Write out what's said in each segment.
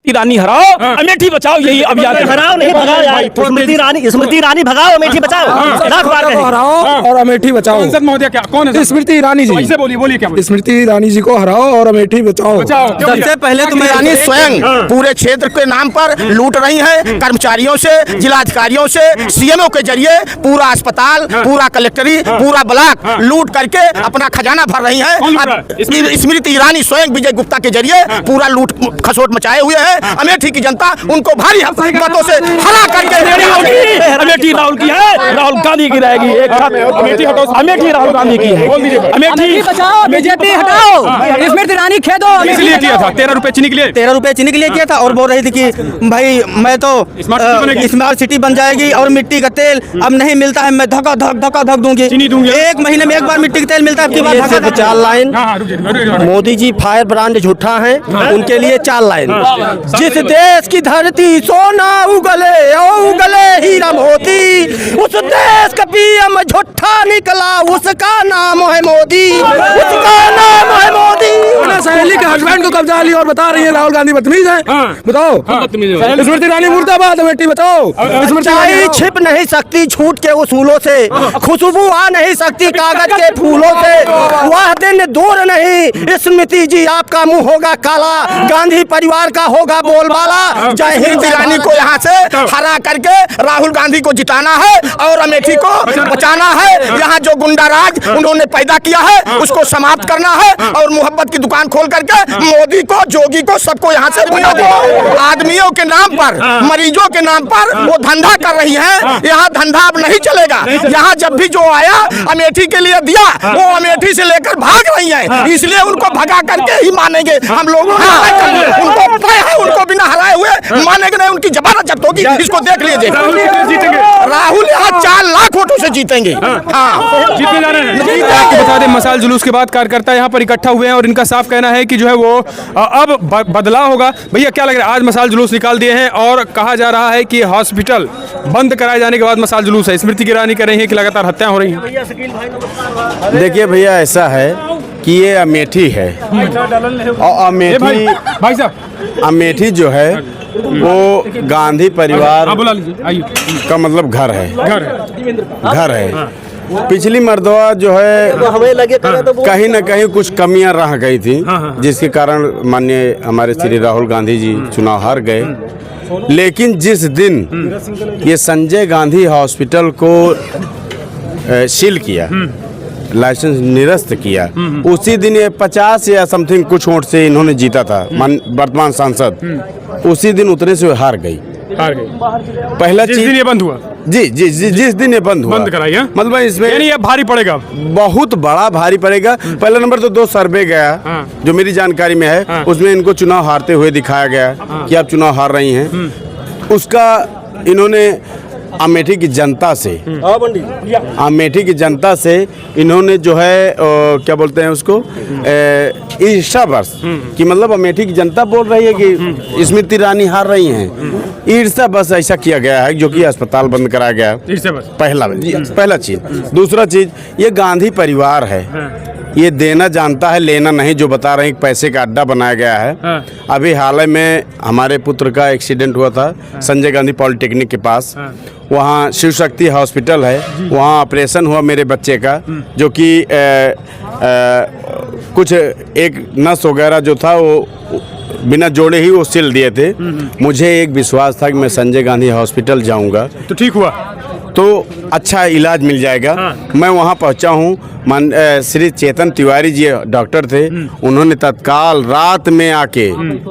ईरानी हराओ अमेठी बचाओ, यही अभियान हराओ नहीं भगाओ यार। स्मृति ईरानी भगाओ, अमेठी बचाओ। लाख बार कहें। हराओ और अमेठी बचाओ। सांसद महोदय क्या कौन है? स्मृति ईरानी जी। ऐसे बोलिए क्या? स्मृति ईरानी जी को हराओ और अमेठी बचाओ। सबसे पहले तो ईरानी स्वयं पूरे क्षेत्र के नाम पर लूट रही हैं, कर्मचारियों से, जिलाधिकारियों से, सीएमओ के जरिए पूरा अस्पताल, पूरा कलेक्टरी, पूरा ब्लॉक लूट करके अपना खजाना भर रही हैं। स्मृति ईरानी स्वयं विजय गुप्ता के जरिए पूरा लूट खसोट मचाए हुए हैं। अमेठी की जनता उनको भारी मतों से हरा करके अमेठी राहुल की है, राहुल गांधी की रहेगी। अमेठी हटाओ, अमेठी राहुल गांधी की है। अमेठी बचाओ, बीजेपी हटाओ, स्मृति ईरानी खेदो। इसलिए किया था 13 रुपए चीनी के लिए, 13 रुपए चीनी के लिए किया था और बोल रही थी कि भाई मैं तो स्मार्ट सिटी बन जाएगी और मिट्टी का तेल अब नहीं मिलता है, मैं धक्का धक दूंगी, चीनी दूंगी। 1 महीने में 1 बार मिट्टी का तेल मिलता है। 4 line Modi ji fire brand झूठा है, उनके लिए 4 लाइन। जिस देश की धरती सोना उगले हीरा मोती, उस देश का पीएम झूठा निकला, उसका नाम है मोदी, उसका नाम है मोदी। सहेली के हस्बैंड को कब्जा लिया और बता रही है राहुल गांधी बदतमीज है। बताओ, स्मृति ईरानी मुर्दाबाद, अमेठी बचाओ। सच्चाई छिप नहीं सकती झूठ के उसूलों से, खुशबू आ नहीं सकती कागज के फूलों से, वह दिन दूर नहीं स्मृति जी आपका मुंह होगा काला, गांधी परिवार का होगा बोलबाला। जय हिंद। ईरानी को यहाँ से हरा करके राहुल गांधी को जिताना है और अमेठी को बचाना है। यहाँ जो गुंडा राज उन्होंने पैदा किया है उसको समाप्त करना है और मोहब्बत की दुकान खोल करके मोदी को, जोगी को, सबको यहाँ से भगा देना। आदमियों के नाम पर, मरीजों के नाम पर वो धंधा कर रही हैं। यहाँ धंधा अब नहीं चलेगा। यहाँ जब भी जो आया अमेठी के लिए दिया, वो अमेठी से लेकर भाग रही हैं, इसलिए उनको भगा करके ही मानेंगे हम लोग। उनको तय है, उनको बिना हराए हुए मानेंगे नहीं, उनकी जमानत जब्त होगी। इसको देख लीजिए, राहुल यहाँ 4 लाख वोटों से जीतेंगे। हाँ, जीतने जा रहे हैं। बता दें, मसाल जुलूस के बाद कार्यकर्ता यहाँ पर इकट्ठा हुए हैं और इनका साफ कहना है कि जो है वो अब बदलाव होगा। भैया क्या लग रहा है, आज मसाल जुलूस निकाल दिए हैं और कहा जा रहा है कि हॉस्पिटल बंद कराए जाने के बाद मसाल जुलूस है। स्मृति ईरानी कह रही है कि लगातार हत्याएं हो रही हैं। देखिए भैया, ऐसा है कि ये अमेठी है और भाई साहब अमेठी जो है वो गांधी परिवार का मतलब घर है। पिछली मर्दवा जो है कहीं न कहीं कुछ कमियां रह गई थी, जिसके कारण माननीय हमारे श्री राहुल गांधी जी चुनाव हार गए। लेकिन जिस दिन ये संजय गांधी हॉस्पिटल को सील किया, लाइसेंस निरस्त किया, उसी दिन ये 50 या समथिंग कुछ वोट से इन्होंने जीता था वर्तमान सांसद। उसी दिन उतने से हार गई। पहला जिस दिन ये बंद हुआ, जी, जिस दिन ये बंद कराई, मतलब इसमें यानी ये भारी पड़ेगा, बहुत बड़ा भारी पड़ेगा। पहला नंबर तो 2 सर्वे गया जो मेरी जानकारी में है, उसमें इनको चुनाव हारते हुए दिखाया गया कि आप चुनाव हार रही हैं। उसका इन्होंने अमेठी की जनता से इन्होंने जो है क्या बोलते हैं उसको, ईर्ष्या बस कि मतलब अमेठी की जनता बोल रही है कि स्मृति ईरानी हार रही हैं, ईर्ष्या बस ऐसा किया गया है जो कि अस्पताल बंद कराया गया। पहला चीज। दूसरा चीज, ये गांधी परिवार है, ये देना जानता है, लेना नहीं, जो बता रहे हैं पैसे का अड्डा बनाया गया है। अभी हाल ही में हमारे पुत्र का एक्सीडेंट हुआ था संजय गांधी पॉलिटेक्निक के पास, वहाँ शिव शक्ति हॉस्पिटल है, वहाँ ऑपरेशन हुआ मेरे बच्चे का, जो कि कुछ एक नस वगैरह जो था वो बिना जोड़े ही वो सिल दिए थे। मुझे एक विश्वास था कि मैं संजय गांधी हॉस्पिटल जाऊंगा तो ठीक हुआ, तो अच्छा इलाज मिल जाएगा। मैं वहाँ पहुँचा हूँ, श्री चेतन तिवारी जी डॉक्टर थे, उन्होंने तत्काल रात में आके,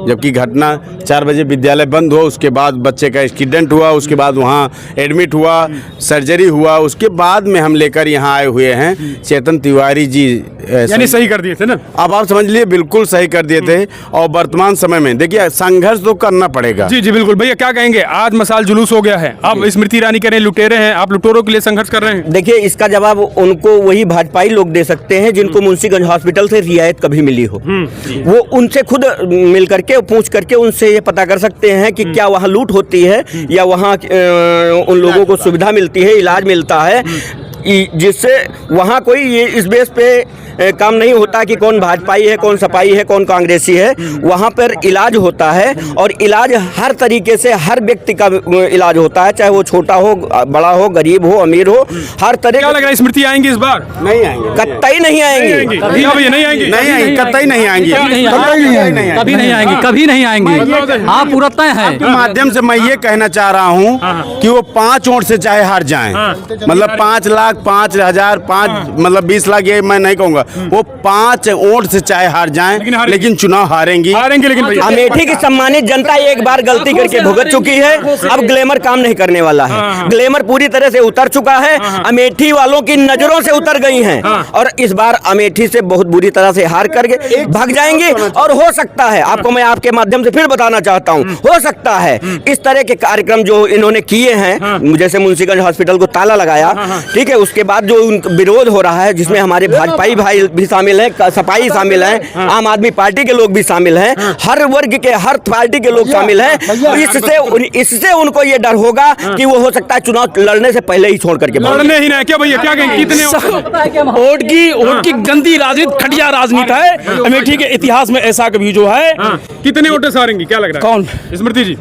जबकि घटना 4 बजे विद्यालय बंद हुआ, उसके बाद बच्चे का एक्सीडेंट हुआ, उसके बाद वहाँ एडमिट हुआ, सर्जरी हुआ, उसके बाद में हम लेकर यहाँ आए हुए हैं। चेतन तिवारी जी यानी सही कर दिए थे ना? अब आप समझ लिए, बिल्कुल सही कर दिए थे। और वर्तमान समय में देखिए संघर्ष तो करना पड़ेगा। जी बिल्कुल। भैया क्या कहेंगे, आज मसाल जुलूस हो गया है, अब स्मृति ईरानी कह रहे हैं लुटेरे हैं, आप लुटेरों के लिए संघर्ष कर रहे हैं। देखिए, इसका जवाब उनको वही भाजपाई लोग दे सकते हैं जिनको मुंशीगंज हॉस्पिटल से रियायत कभी मिली हो। वो उनसे खुद मिल करके पूछ करके उनसे ये पता कर सकते हैं कि क्या वहाँ लूट होती है या वहाँ उन लोगों को सुविधा मिलती है, इलाज मिलता है, जिससे वहाँ कोई ये इस बेस पे काम नहीं होता कि कौन भाजपाई है, कौन सपाई है, कौन कांग्रेसी है। वहाँ पर इलाज होता है और इलाज हर तरीके से हर व्यक्ति का इलाज होता है, चाहे वो छोटा हो, बड़ा हो, गरीब हो, अमीर हो, हर तरह। क्या लग रहा है स्मृति आएंगी इस बार? नहीं आएंगे, कतई नहीं आएंगे, भैया नहीं आएंगी, नहीं आएंगे, कतई नहीं आएंगी, कभी नहीं आएंगी, कभी नहीं आएंगी। हाँ, पूरा तय है। के माध्यम से मैं ये कहना चाह रहा हूँ कि वो 5 वोट से चाहे हार जाएं, मतलब 5 लाख, 5,000, 5 मतलब 20 लाख, ये मैं नहीं कहूँगा, वो 5 वोट से चाहे हार जाएं, लेकिन चुनाव हारेंगी। लेकिन भैया अमेठी की सम्मानित जनता एक बार गलती करके भुगत चुकी है, अब ग्लैमर काम नहीं करने वाला है। ग्लैमर पूरी तरह से उतर चुका है, अमेठी वालों की नजरों से उतर गई हैं और इस बार अमेठी से बहुत बुरी तरह से हार करके भाग जाएंगे। और हो सकता है, आपको मैं आपके माध्यम से फिर बताना चाहता हूं, हो सकता है इस तरह के कार्यक्रम जो इन्होंने किए हैं, जैसे मुंशीगंज हॉस्पिटल को ताला लगाया, ठीक है, उसके बाद जो विरोध हो रहा है जिसमें हमारे भाजपाई भाई भी शामिल हैं, सपाई शामिल हैं, आम आदमी पार्टी के लोग भी शामिल हैं, हर वर्ग के, हर पार्टी के लोग शामिल हैं। इससे उनको ये डर होगा कि वो हो सकता है चुनाव लड़ने से पहले ही छोड़ करके लड़ने ही नहीं। क्या भैया, क्या कहेंगे? कितने वोट की गंदी राजनीति, घटिया राजनीति है अमेठी के इतिहास में। ऐसा कभी जो है, कितने वोट से हारेंगी? क्या लग रहा है? कौन? स्मृति जी।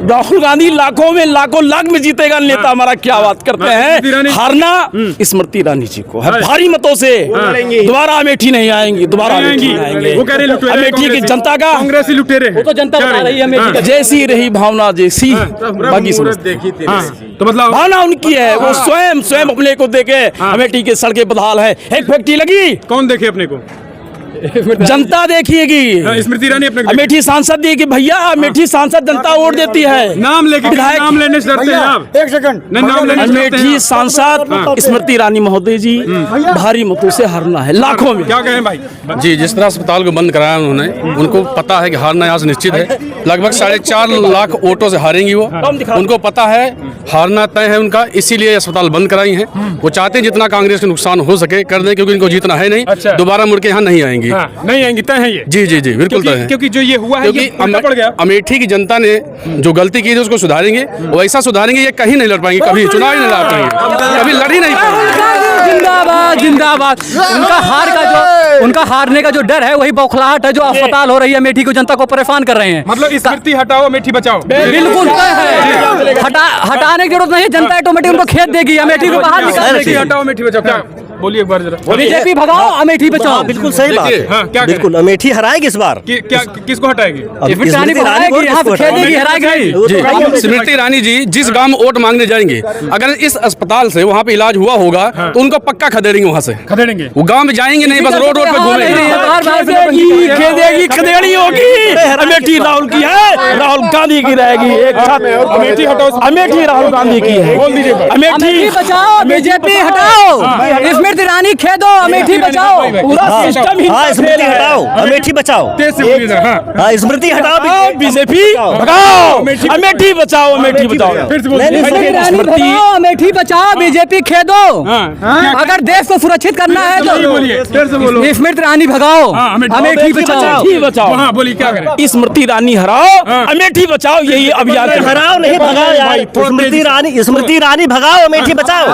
राहुल गांधी लाखों में, लाखों लाख में जीतेगा नेता हमारा। क्या बात करते हैं, हारना स्मृति ईरानी जी को है भारी मतों से। दोबारा अमेठी नहीं आएंगी, दोबारा अमेठी नहीं आएंगे। वो कह रहे लुटेरे, अमेठी की जनता का, कांग्रेसी लुटेरे, वो तो जनता बता रही है अमेठी का। जैसी रही भावना, जैसी बाकी समझते। तो मतलब भावना उनकी है, वो स्वयं अपने को देखे अमेठी के सड़कें बदहाल है। एक फैक्ट्री लगी, कौन देखे अपने को? जनता देखिएगी। स्मृति ईरानी अपने अमेठी सांसद दी कि भैया अमेठी सांसद जनता वोट देती है। नाम लेके, विधायक, नाम लेने से डरते हैं आप? एक सेकंड, नाम लेने से डरते हैं अमेठी आप? सांसद स्मृति ईरानी महोदय जी भारी मतों से हारना है, लाखों में। क्या कहें भाई? जी, जिस तरह अस्पताल को बंद कराया उन्होंने, उनको पता है कि हारना यहाँ से निश्चित है। लगभग 4.5 लाख वोटों से हारेंगी वो। उनको पता है हारना तय है उनका, इसीलिए अस्पताल बंद कराई है। वो चाहते हैं जितना कांग्रेस का नुकसान हो सके कर दें, क्योंकि इनको जीतना है नहीं। दोबारा मुड़ के यहाँ नहीं आएंगी। नहीं आएंगी, तय है ये? जी जी जी, बिल्कुल तय है। क्योंकि जो ये हुआ है, ये उल्टा पड़ गया। अमेठी की जनता ने जो गलती की थी उसको सुधारेंगे, वैसा सुधारेंगे। ये कहीं नहीं लड़ पाएंगे, कभी चुनाव ही नहीं लड़ पाएंगे, कभी लड़ ही नहीं पाएंगे। जिंदाबाद, जिंदाबाद। उनका हारने का जो डर है, वही बौखलाहट है जो अस्पताल हो रही है, अमेठी को जनता को परेशान कर रहे हैं। मतलब स्मृति हटाओ, अमेठी बचाओ। बिल्कुल तय है। हटाने की जरूरत नहीं, जनता ऑटोमेटिक उनको खेत देगी, अमेठी को बाहर निकाल देगी। हटाओ, अमेठी बचाओ। क्या बोलिए एक बार जरा? बीजेपी भगाओ, अमेठी बचाओ। बिल्कुल सही बात है। हाँ, क्या बिल्कुल अमेठी हराएगी इस बार। क्या किसको हटाएगी? स्मृति ईरानी को हराएगी, यहाँ से खेत देगी, हराएगी। जी, स्मृति ईरानी जी जिस गांव में वोट मांगने जाएंगे, अगर इस अस्पताल से वहाँ पे इलाज हुआ होगा तो उनको पक्का खदेड़ेंगे वहाँ से। खदेड़ेंगे? वो गांव में जाएंगे नहीं, बस रोड पे घूमेंगे। खेदेगी होगी। अमेठी राहुल की है, राहुल गांधी की रहेगी। एक साथ अमेठी हटाओ, अमेठी राहुल गांधी की है। बोल दीजिए। अमेठी बचाओ, बीजेपी हटाओ, स्मृति ईरानी खेदो, अमेठी बचाओ। पूरा सिस्टम ही स्मृति हटाओ, अमेठी बचाओ। तेज से बोलिए ना। हाँ, स्मृति हटाओ, बीजेपी भगाओ, अमेठी बचाओ, अमेठी बचाओ। फिर से बोलिए। स्मृति ईरानी भगाओ, अमेठी बचाओ, बीजेपी खेदो। अगर देश को सुरक्षित करना है बोलिए, बोलिए, फिर से बोलो। तो स्मृति ईरानी भगाओ, अमेठी बचाओ। अमेठी बचाओ। हाँ, बोलिए क्या करें? स्मृति ईरानी हराओ, अमेठी बचाओ, यही अभियान हराओ नहीं भगाओ यार। स्मृति ईरानी भगाओ, अमेठी बचाओ।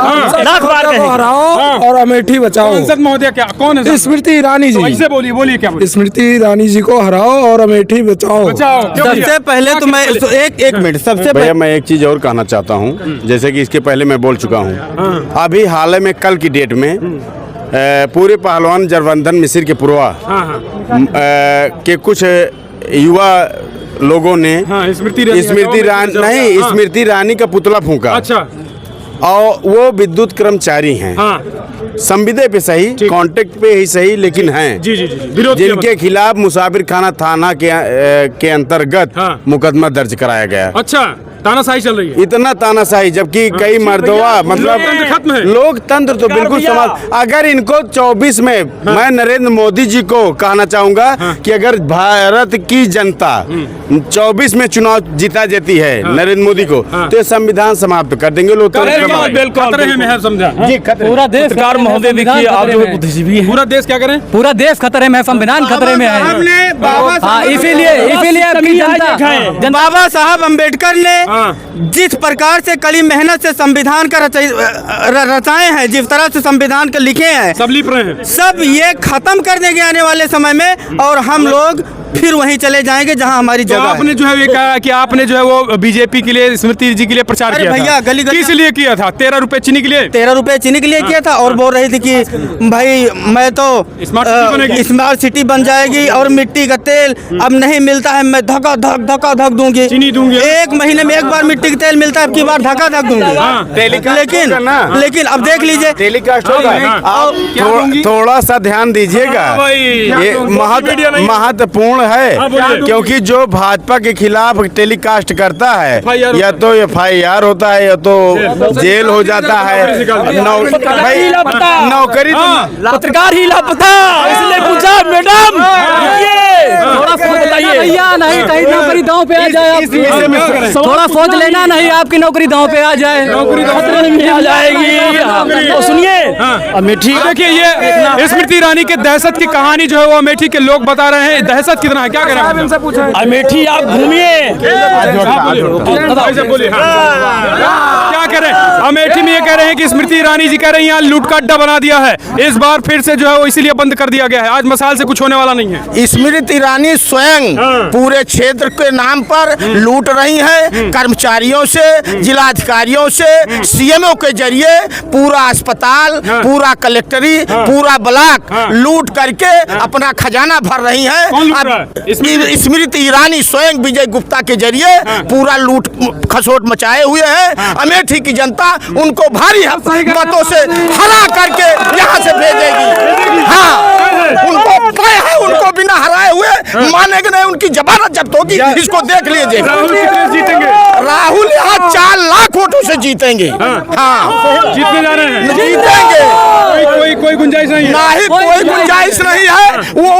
लाख बार कहेंगे। हराओ और अमेठी बचाओ। सांसद महोदय क्या, कौन है? स्मृति ईरानी जी। ऐसे बोलिए, बोलिए क्या बोलिए? स्मृति ईरानी जी को हराओ और अमेठी बचाओ। बचाओ। सबसे पहले तो मैं एक मिनट, सबसे भैया मैं एक चीज और कहना चाहता हूँ, जैसे कि इसके पहले मैं बोल चुका हूँ। अभी हाल में कल की डेट में पूरे पहलवान जरवंदन मिसिर के पुरवा के कुछ युवा लोगों ने स्मृति ईरानी का पुतला फूंका। अच्छा। और वो विद्युत कर्मचारी हैं। संविदा पे सही, कॉन्ट्रैक्ट पे ही सही, लेकिन हैं जी जी जी, विरोध जिनके खिलाफ मुसाफिर खाना थाना के अंतर्गत मुकदमा दर्ज कराया गया। अच्छा, तानाशाही चल रही है। इतना तानाशाही, जबकि कई मर्दवा मतलब खत्म है। लोकतंत्र तो बिल्कुल समाप्त। अगर इनको 24 में मैं नरेंद्र मोदी जी को कहना चाहूंगा कि अगर भारत की जनता 24 में चुनाव जीता जाती है नरेंद्र मोदी को, तो ये संविधान समाप्त कर देंगे। पूरा देश महोदय देखिए, आप जो बुद्धिजीवी हैं, पूरा देश क्या करें? पूरा देश खतरे में है, संविधान खतरे में है। इसीलिए अपनी जनता बाबा साहब अम्बेडकर ने जिस प्रकार से कड़ी मेहनत से संविधान का रचाए हैं, जिस तरह से संविधान के लिखे हैं, सब लिप रहे हैं, सब ये खत्म कर देंगे आने वाले समय में, और हम लोग फिर वहीं चले जाएंगे जहां हमारी तो जगह आपने है। जो है ये कहा कि आपने जो है वो बीजेपी के लिए, स्मृति जी के लिए प्रचार अरे किया भैया, था। गली गली किस लिए किया था? 13 रुपए चीनी के लिए? 13 रुपए चीनी के लिए किया था, और बोल रही थी कि भाई मैं तो स्मार्ट सिटी बनेगी। स्मार्ट सिटी बन जाएगी और मिट्टी का तेल अब नहीं मिलता है, मैं धक्का धक दूंगी, चीनी दूंगी। एक महीने में एक बार मिट्टी का तेल मिलता है, अब की बार धक्का धक दूंगी। लेकिन अब देख लीजिए, टेलीकास्ट होगा। आप थोड़ा सा ध्यान दीजिएगा, ये महत्वपूर्ण है, क्योंकि जो भाजपा के खिलाफ टेलीकास्ट करता है या तो FIR होता है या तो जेल हो जाता है। नौकरी पत्रकार ही लापता, इसलिए पूछा मैडम थोड़ा सोच लेना भैया, नहीं कहीं नौकरी दांव पे आ जाए आपकी। थोड़ा सोच लेना, नहीं आपकी नौकरी दांव पे आ जाए, नौकरी खतरे में आ जाएगी। तो सुनिए, अमेठी देखिए ये स्मृति ईरानी के दहशत की कहानी जो है वो अमेठी के लोग बता रहे हैं। दहशत कितना है, क्या कह रहे हैं? अमेठी आप घूमिए, क्या कह रहे हैं? अमेठी में ये कह रहे हैं कि स्मृति ईरानी जी कह रही हैं यहाँ लूट का अड्डा बना दिया है, इस बार फिर से जो है वो इसीलिए बंद कर दिया गया है। आज मसाल से कुछ होने वाला नहीं है। स्मृति ईरानी स्वयं पूरे क्षेत्र के नाम पर लूट रही हैं, कर्मचारियों से, जिलाधिकारियों से, CMO के जरिए पूरा अस्पताल, पूरा कलेक्टरी, पूरा ब्लॉक लूट करके अपना खजाना भर रही हैं। स्मृति ईरानी स्वयं विजय गुप्ता के जरिए पूरा लूट खसोट मचाए हुए हैं। अमेठी की जनता उनको भारी मतों से हरा करके यहाँ से भेजेगी। हाँ, उनको तय है, उनको बिना हराए हुए मानेंगे नहीं, उनकी जमानत जब्त होगी। इसको देख लीजिए, राहुल यहाँ 4 लाख वोटों से जीतेंगे। हाँ, जीतने जा रहे हैं, जीतेंगे, कोई गुंजाइश नहीं है, नहीं कोई गुंजाइश नहीं है। वो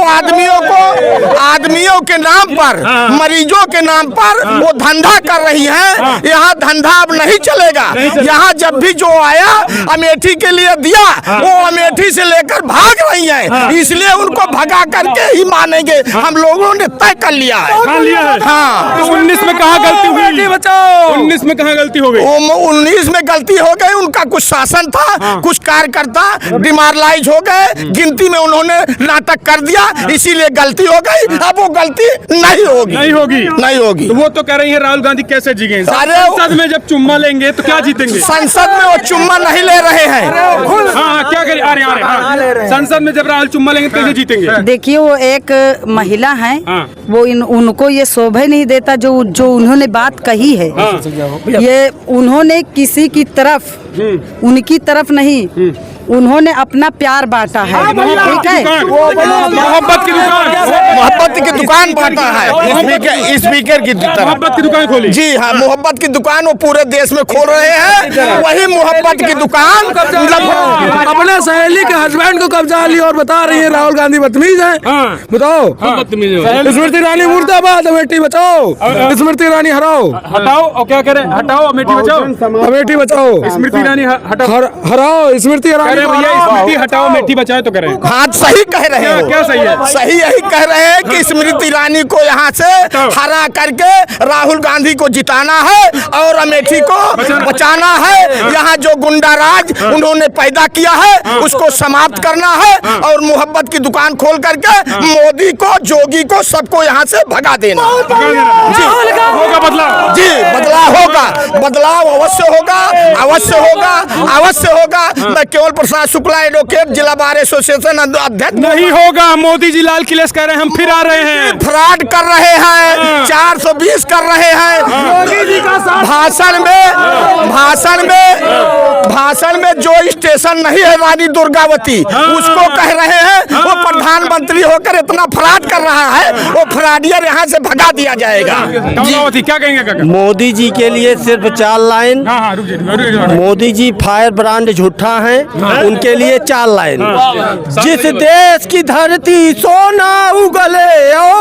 आदमियों के नाम पर, मरीजों के नाम पर वो धंधा कर रही हैं। यहाँ धंधा अब नहीं चलेगा। यहाँ जब भी जो आया अमेठी के लिए दिया, वो अमेठी से लेकर भाग रही हैं, इसलिए उनको भगा करके ही मानेंगे। हम लोगों ने तय कर लिया है। हाँ, तो 19 में कहाँ गलती हुई? बचाओ, 19 में कहाँ गलती हो गई? 19 में गलती हो गई, उनका कुछ शासन था, कुछ कार्यकर्ता डिमोरलाइज हो गए, गिनती में उन्होंने नाटक कर दिया, इसीलिए गलती हो गई। अब वो गलती नहीं होगी। तो वो तो कह रही है राहुल गांधी कैसे जीतेंगे? संसद में जब चुम्मा लेंगे तो क्या जीतेंगे? संसद में वो चुम्मा नहीं ले रहे हैं। हाँ, क्या करें? आ रहे। संसद में जब राहुल चुम्मा लेंगे तो कैसे जीतेंगे? देखिए, वो एक महिला है, वो उनको ये शोभा नहीं देता जो उन्होंने बात कही है। ये उन्होंने किसी की तरफ, उनकी तरफ नहीं, उन्होंने अपना प्यार बांटा है। ठीक है, मोहब्बत की दुकान बांटा है, स्पीकर की तरफ मोहब्बत की दुकान खोली। जी हाँ, मोहब्बत की दुकान वो पूरे देश में खोल रहे हैं। वही मोहब्बत की दुकान अपने सहेली के हस्बैंड को कब्जा ली और बता रही है राहुल गांधी बदतमीज है। बताओ, स्मृति ईरानी मुर्दाबाद, अमेठी बचाओ, स्मृति ईरानी हराओ। हटाओ, और क्या करें? हटाओ, अमेठी बचाओ, अमेठी बचाओ, स्मृति ईरानी हराओ, स्मृति ईरानी भैया, स्मृति हटाओ, अमेठी बचाए तो करें। हाँ, सही कह रहे हैं। क्या सही है? सही यही कह रहे हैं कि स्मृति ईरानी को यहाँ से हरा करके राहुल गांधी को जिताना है और अमेठी को बचाना है। यहाँ जो गुंडा राज उन्होंने पैदा किया है उसको समाप्त करना है और मोहब्बत की दुकान खोल करके मोदी को, जोगी को, सबको यहाँ से भगा देना। जी, होगा बदलाव। जी, बदलाव होगा, बदलाव अवश्य होगा, अवश्य होगा, अवश्य होगा। मैं केवल प्रसाद शुक्ला, एडवोकेट, जिला बार एसोसिएशन अध्यक्ष। नहीं होगा, मोदी जी लाल किले से कह रहे हैं हम फिर आ रहे हैं, फ्रॉड कर रहे हैं, 420 कर रहे हैं। मोदी जी का भाषण में जो स्टेशन नहीं है रानी दुर्गावती, उसको कह रहे हैं वो प्रधानमंत्री होकर इतना फ्रॉड कर रहा है, वो फ्रॉडियर यहाँ से भगा दिया जाएगा। दुर्गावती क्या कहेंगे? मोदी जी के लिए सिर्फ सिर्फ 4 लाइन। हाँ हाँ रुक जाइए। मोदी जी फायर ब्रांड झूठा है, उनके लिए 4 लाइन। जिस देश की धरती सोना उगले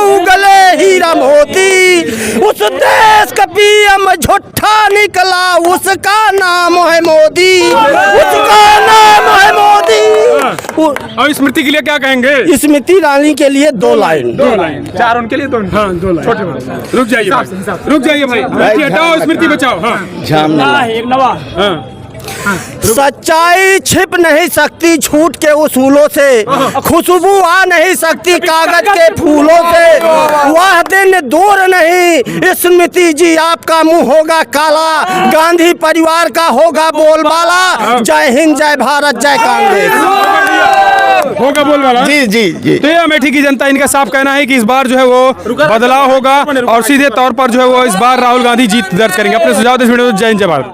उगले हीरा मोती, उस देश का पीएम झूठा निकला, उसका नाम है मोदी, उसका नाम है मोदी। और स्मृति के लिए क्या कहेंगे? स्मृति ईरानी के लिए 2 लाइन। 2 लाइन, 4 उनके लिए 2 हाँ 2 लाइन। छोटे भाई रुक जाइए रुक जाइए भाई, स्मृति हटाओ स्मृति बचाओ। हाँ सच्चाई छिप नहीं सकती झूठ के उसूलों से, खुशबू आ नहीं सकती कागज के फूलों से, वह दिन दूर नहीं स्मृति जी आपका मुंह होगा काला, गांधी परिवार का होगा बोलबाला। जय हिंद, जय भारत, जय कांग्रेस। होगा बोलबाला। जी जी जी। तो ये अमेठी की जनता, इनका साफ कहना है कि इस बार जो है वो बदलाव होगा और सीधे तौर पर जो है वो इस बार राहुल गांधी जीत दर्ज करेंगे। अपने सुझाव दें इस वीडियो में। जय हिंद, जय भारत।